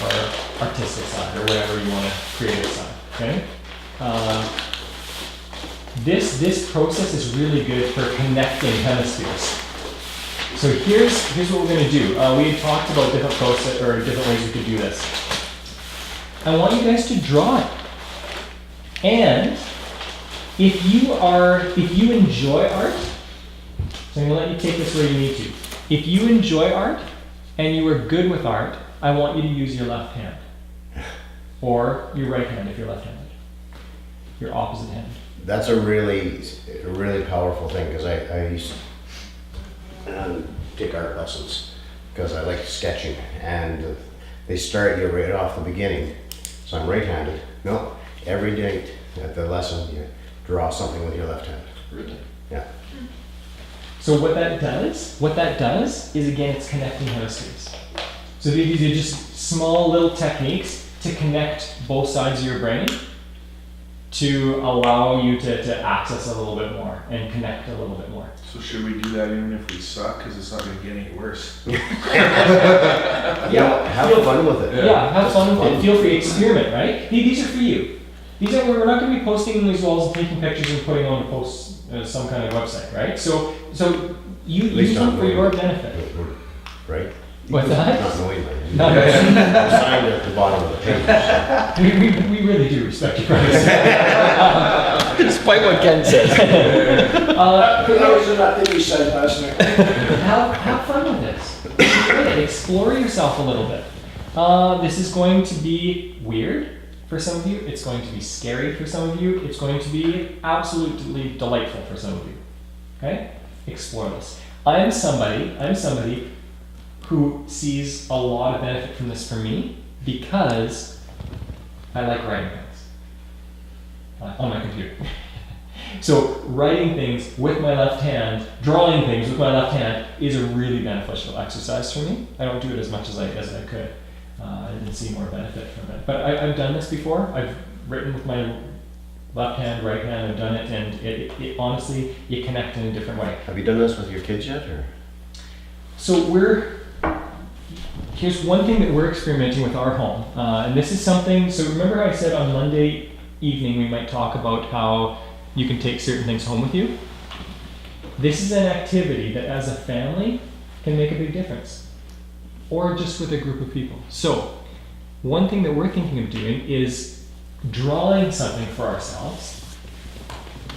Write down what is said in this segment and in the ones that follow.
or artistic side, or whatever you want to creative side, okay? This process is really good for connecting hemispheres. So here's what we're going to do. We had talked about different process or different ways we could do this. I want you guys to draw it. And if you enjoy art, so I'm going to let you take this where you need to. If you enjoy art and you are good with art, I want you to use your left hand. Or your right hand if you're left-handed. Your opposite hand. That's a really powerful thing, because I used to take art lessons because I like sketching, and they start you right off the beginning. So I'm right-handed. No, every day at the lesson you draw something with your left hand. Really? Yeah. So what that does is, again, it's connecting hemispheres. So these are just small little techniques to connect both sides of your brain to allow you to access a little bit more and connect a little bit more. So should we do that even if we suck? Because it's not going to get any worse. Yeah, have fun with it. Yeah, have fun with it. Feel free, experiment, right? These are for you. We're not going to be posting on these walls and taking pictures and putting on a post some kind of website, right? So you use them for your benefit. Right? What's that? Not knowingly. Not You signed at the bottom of the page. So. We really do respect your privacy. Despite what Ken says. Have fun with this. Explore yourself a little bit. This is going to be weird for some of you. It's going to be scary for some of you. It's going to be absolutely delightful for some of you. Okay? Explore this. I'm somebody who sees a lot of benefit from this for me because I like writing things on my computer. So writing things with my left hand, drawing things with my left hand is a really beneficial exercise for me. I don't do it as much as I could. I didn't see more benefit from it. But I've done this before. I've written with my left hand, right hand, I've done it, and it honestly, you connect in a different way. Have you done this with your kids yet, or? So here's one thing that we're experimenting with our home, and this is something, so remember how I said on Monday evening we might talk about how you can take certain things home with you? This is an activity that as a family can make a big difference, or just with a group of people. So one thing that we're thinking of doing is drawing something for ourselves,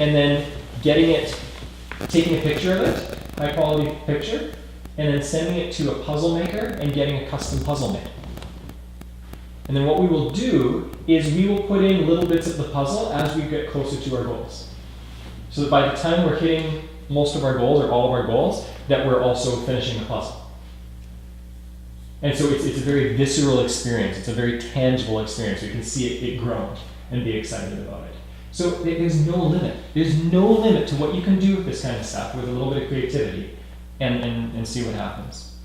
and then taking a picture of it, high quality picture, and then sending it to a puzzle maker and getting a custom puzzle made. And then what we will do is we will put in little bits of the puzzle as we get closer to our goals. So that by the time we're hitting most of our goals or all of our goals, that we're also finishing the puzzle. And so it's a very visceral experience. It's a very tangible experience. You can see it grow and be excited about it. So there's no limit. There's no limit to what you can do with this kind of stuff with a little bit of creativity and see what happens.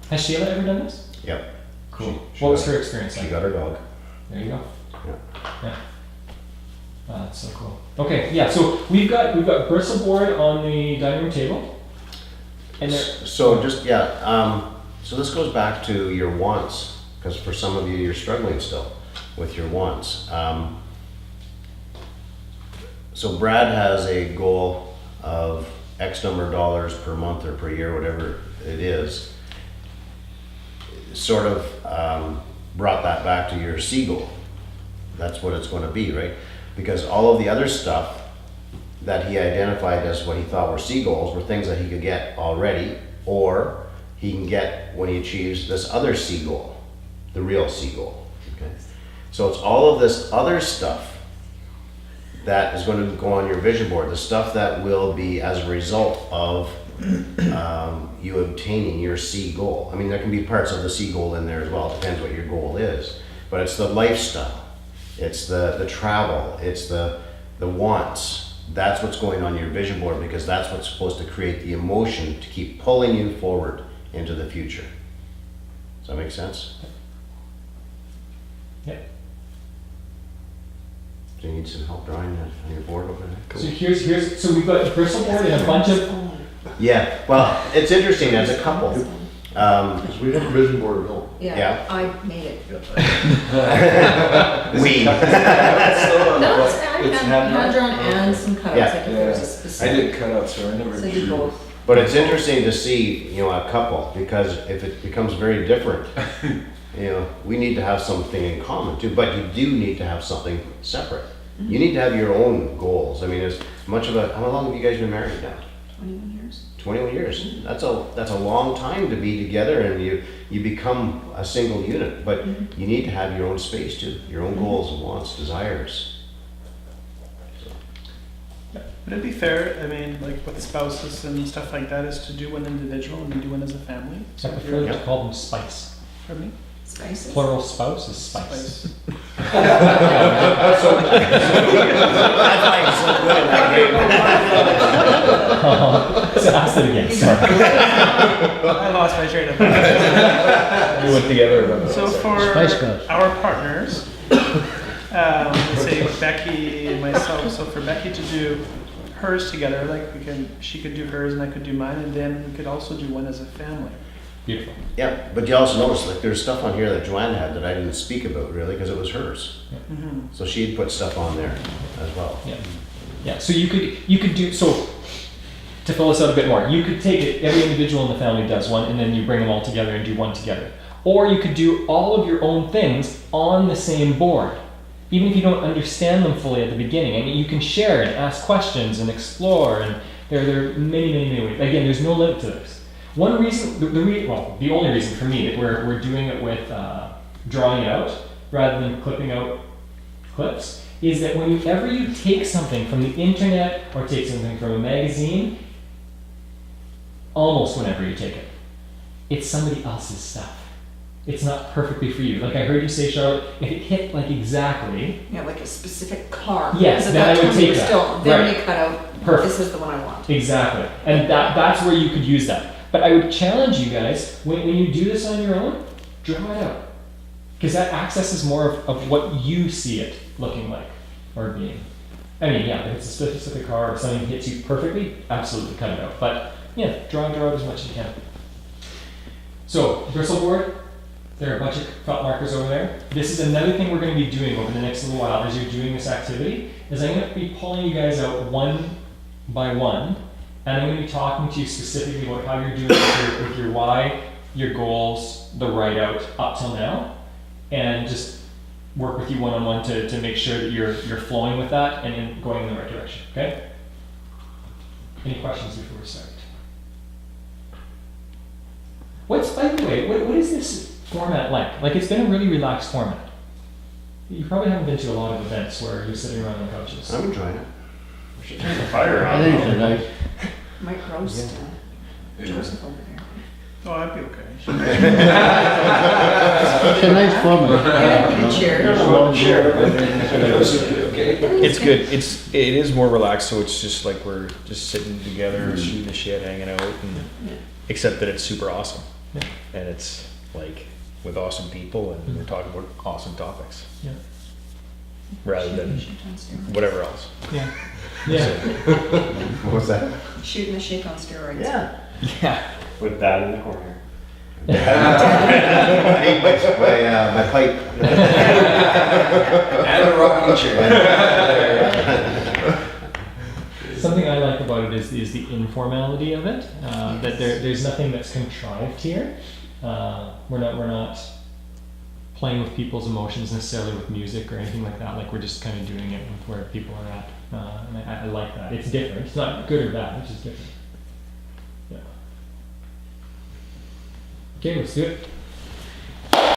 Has Shayla ever done this? Yep. Cool. She What was got- her experience She like? got her dog. There you go. Yeah. Oh, that's so cool. Okay, yeah, so we've got bristle board on the dining room table. And there, So so this goes back to your wants, because for some of you, you're struggling still with your wants. So Brad has a goal of X number of dollars per month or per year, whatever it is. Sort of brought that back to your C goal. That's what it's going to be, right? Because all of the other stuff that he identified as what he thought were C goals were things that he could get already, or he can get when he achieves this other C goal, the real C goal. Okay? So it's all of this other stuff that is going to go on your vision board, the stuff that will be as a result of you obtaining your C goal. I mean, there can be parts of the C goal in there as well. It depends what your goal is. But it's the lifestyle, it's the travel, it's the wants. That's what's going on your vision board, because that's what's supposed to create the emotion to keep pulling you forward into the future. Does that make sense? yeah. Do you need some help drawing that on your board over there? So we've got bristle board and a bunch of, Yeah, well, it's interesting as a couple. Because we have a vision board at home. Yeah. Yeah, I made it. We. No, it's, I It's had hand drawn and some cutouts, Yeah. like if there was a I specific. did cutouts, so I never So I did drew. both. But it's interesting to see, you know, a couple, because if it becomes very different, you know, we need to have something in common too, but you do need to have something separate. You need to have your own goals. I mean, as much of a, how long have you guys been married now? 21 years. 21 years. That's a long time to be together, and you become a single unit, but you need to have your own space too, your own goals and wants, desires. Would it be fair, I mean, like with spouses and stuff like that, is to do one individual and then do one as a family? I So prefer you're, to call them spice. for me, Spices. Plural spouse is spice. spice. So ask it again, sorry. I lost my train of thought. We went together. about So that. for Spice Girls. our partners, let's say Becky and myself, so for Becky to do hers together, like she could do hers and I could do mine, and then we could also do one as a family. Beautiful. Yeah, but you also notice, like, there's stuff on here that Joanne had that I didn't speak about really, because it was hers. So she'd put stuff on there as well. Yeah. Yeah. So you could do so. To fill us out a bit more, you could take it. Every individual in the family does one, and then you bring them all together and do one together. Or you could do all of your own things on the same board, even if you don't understand them fully at the beginning. I mean, you can share and ask questions and explore, and there are many ways. Again, there's no limit to this. One reason, the only reason for me that we're doing it with drawing it out rather than clipping out clips is that whenever you take something from the internet or take something from a magazine, almost whenever you take it, it's somebody else's stuff. It's not perfectly for you. Like I heard you say, Charlotte, if it hit like exactly, Yeah, like a specific car. Yes, Because at then that I would time we take were that. still very Right. cut out. Perfect. This is the one I want. exactly, and that's where you could use that. But I would challenge you guys, when you do this on your own, draw it out. Because that accesses more of what you see it looking like or being. I mean, yeah, if it's a specific car or something hits you perfectly, absolutely cut it out. But yeah, draw out as much as you can. So, bristle board, there are a bunch of felt markers over there. This is another thing we're going to be doing over the next little while as you're doing this activity, is I'm going to be pulling you guys out one by one, and I'm going to be talking to you specifically about how you're doing with your why, your goals, the write out up till now, and just work with you one-on-one to make sure that you're flowing with that and going in the right direction, okay? Any questions before we start? By the way, what is this format like? Like, it's been a really relaxed format. You probably haven't been to a lot of events where you're sitting around on couches. I'm enjoying it. I think it's nice. Mike roast Joseph over there. Oh, I'd be okay. It's a nice format. It's good. It is more relaxed, so it's just like we're just sitting together, shooting the shit, hanging out, and except that it's super awesome, Yeah. and it's like with awesome people, and we're talking about awesome topics Yeah. rather than whatever else. Yeah. Yeah. What was that? Shooting the shit on steroids. Yeah. Yeah. With that in the corner. I need my pipe. And a rocking chair. Something I like about it is the informality of it. That there's nothing that's contrived here. We're not playing with people's emotions necessarily with music or anything like that. Like, we're just kind of doing it with where people are at. And I like that. It's different. It's not good or bad. It's just different. Yeah. Okay, let's do it.